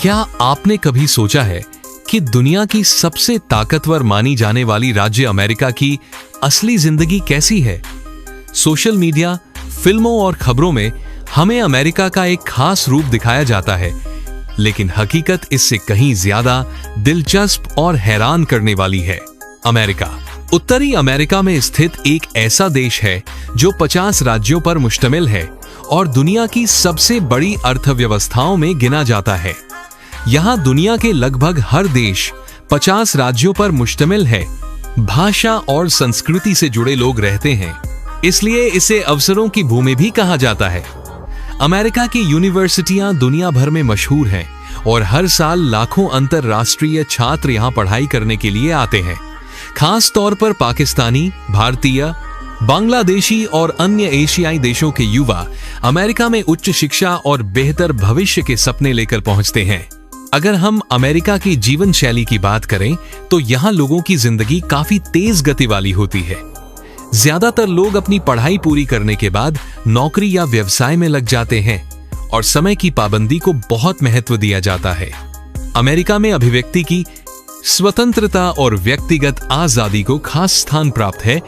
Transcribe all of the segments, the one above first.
क्या आपने कभी सोचा है कि दुनिया की सबसे ताकतवर मानी जाने वाली राज्य अमेरिका की असली जिंदगी कैसी है? सोशल मीडिया, फिल्मों और खबरों में हमें अमेरिका का एक खास रूप दिखाया जाता है, लेकिन हकीकत इससे कहीं ज्यादा दिलचस्प और हैरान करने वाली है। अमेरिका उत्तरी अमेरिका में स्थित एक ऐसा देश है जो 50 राज्यों पर मुश्तमिल है और दुनिया की सबसे बड़ी अर्थव्यवस्थाओं में गिना जाता है। यहाँ दुनिया के लगभग हर देश 50 राज्यों पर मुश्तमिल है। भाषा और संस्कृति से जुड़े लोग रहते हैं, इसलिए इसे अवसरों की भूमि भी कहा जाता है। अमेरिका की यूनिवर्सिटियां दुनिया भर में मशहूर हैं और हर साल लाखों अंतरराष्ट्रीय छात्र यहां पढ़ाई करने के लिए आते हैं। खास तौर पर पाकिस्तानी, भारतीय, बांग्लादेशी और अन्य एशियाई देशों के युवा अमेरिका में उच्च शिक्षा और बेहतर भविष्य के सपने लेकर पहुंचते हैं। अगर हम अमेरिका की जीवन शैली की बात करें तो यहाँ लोगों की जिंदगी काफी तेज गति वाली होती है। ज्यादातर लोग अपनी पढ़ाई पूरी करने के बाद नौकरी या व्यवसाय में लग जाते हैं और समय की पाबंदी को बहुत महत्व दिया जाता है। अमेरिका में अभिव्यक्ति की स्वतंत्रता और व्यक्तिगत आजादी को खास स्थान प्राप्त है,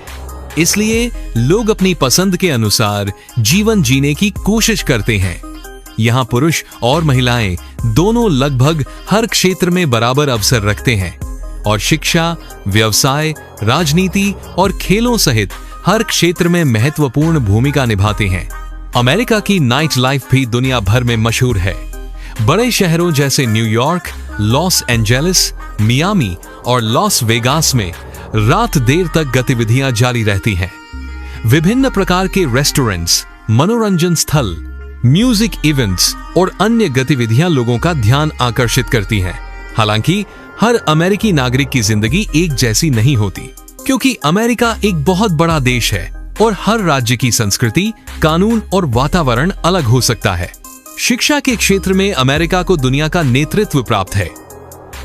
इसलिए लोग अपनी पसंद के अनुसार जीवन जीने की कोशिश करते हैं। यहाँ पुरुष और महिलाएं दोनों लगभग हर क्षेत्र में बराबर अवसर रखते हैं और शिक्षा, व्यवसाय, राजनीति और खेलों सहित हर क्षेत्र में महत्वपूर्ण भूमिका निभाते हैं। अमेरिका की नाइट लाइफ भी दुनिया भर में मशहूर है। बड़े शहरों जैसे न्यूयॉर्क, लॉस एंजेलिस, मियामी और लॉस वेगास में रात देर तक गतिविधियां जारी रहती हैं। विभिन्न प्रकार के रेस्टोरेंट्स, मनोरंजन स्थल, म्यूजिक इवेंट्स और अन्य गतिविधियां लोगों का ध्यान आकर्षित करती हैं। हालांकि हर अमेरिकी नागरिक की जिंदगी एक जैसी नहीं होती, क्योंकि अमेरिका एक बहुत बड़ा देश है और हर राज्य की संस्कृति, कानून और वातावरण अलग हो सकता है। शिक्षा के क्षेत्र में अमेरिका को दुनिया का नेतृत्व प्राप्त है।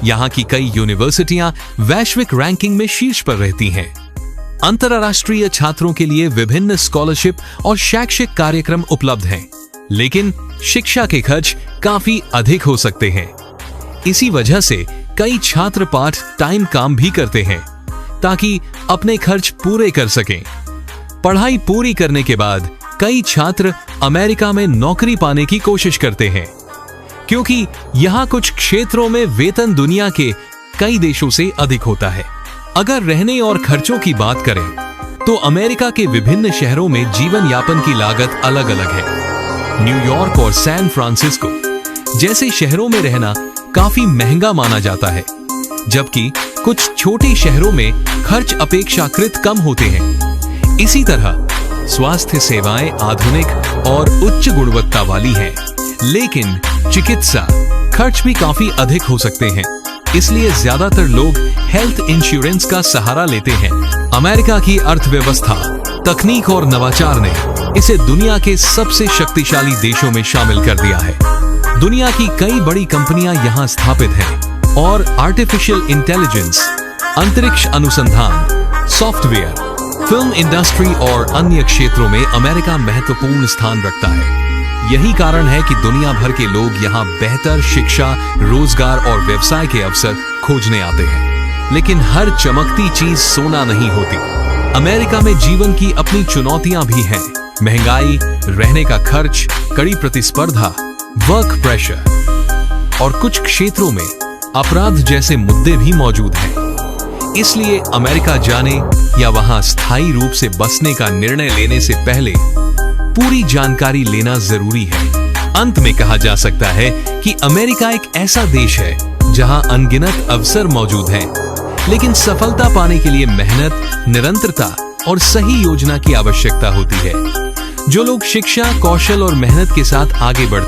यहाँ की कई यूनिवर्सिटियां वैश्विक रैंकिंग में शीर्ष पर रहती हैं। अंतरराष्ट्रीय छात्रों के लिए विभिन्न स्कॉलरशिप और शैक्षिक कार्यक्रम उपलब्ध हैं, लेकिन शिक्षा के खर्च काफी अधिक हो सकते हैं। इसी वजह से कई छात्र पार्ट टाइम काम भी करते हैं ताकि अपने खर्च पूरे कर सकें। पढ़ाई पूरी करने के बाद कई छात्र अमेरिका में नौकरी पाने की कोशिश करते हैं, क्योंकि यहाँ कुछ क्षेत्रों में वेतन दुनिया के कई देशों से अधिक होता है। अगर रहने और खर्चों की बात करें तो अमेरिका के विभिन्न शहरों में जीवन यापन की लागत अलग अलग है। न्यूयॉर्क और सैन फ्रांसिस्को जैसे शहरों में रहना काफी महंगा माना जाता है, जबकि कुछ छोटे शहरों में खर्च अपेक्षाकृत कम होते हैं। इसी तरह स्वास्थ्य सेवाएं आधुनिक और उच्च गुणवत्ता वाली हैं, लेकिन चिकित्सा खर्च भी काफी अधिक हो सकते हैं। इसलिए ज्यादातर लोग हेल्थ इंश्योरेंस का सहारा लेते हैं। अमेरिका की अर्थव्यवस्था, तकनीक और नवाचार ने इसे दुनिया के सबसे शक्तिशाली देशों में शामिल कर दिया है। दुनिया की कई बड़ी कंपनियां यहां स्थापित हैं और आर्टिफिशियल इंटेलिजेंस, अंतरिक्ष अनुसंधान, सॉफ्टवेयर, फिल्म इंडस्ट्री और अन्य क्षेत्रों में अमेरिका महत्वपूर्ण स्थान रखता है। यही कारण है कि दुनिया भर के लोग यहाँ बेहतर शिक्षा, रोजगार और व्यवसाय के अवसर खोजने आते हैं। लेकिन हर चमकती चीज सोना नहीं होती। अमेरिका में जीवन की अपनी चुनौतियां भी हैं। महंगाई, रहने का खर्च, कड़ी प्रतिस्पर्धा, वर्क प्रेशर और कुछ क्षेत्रों में अपराध जैसे मुद्दे भी मौजूद हैं। इसलिए अमेरिका जाने या वहां स्थायी रूप से बसने का निर्णय लेने से पहले पूरी जानकारी लेना जरूरी है। अंत में कहा जा सकता है कि अमेरिका एक ऐसा देश है जहां अनगिनत अवसर मौजूद हैं, लेकिन सफलता पाने के लिए मेहनत, निरंतरता और सही योजना की आवश्यकता होती है। जो लोग शिक्षा, कौशल और मेहनत के साथ आगे बढ़ते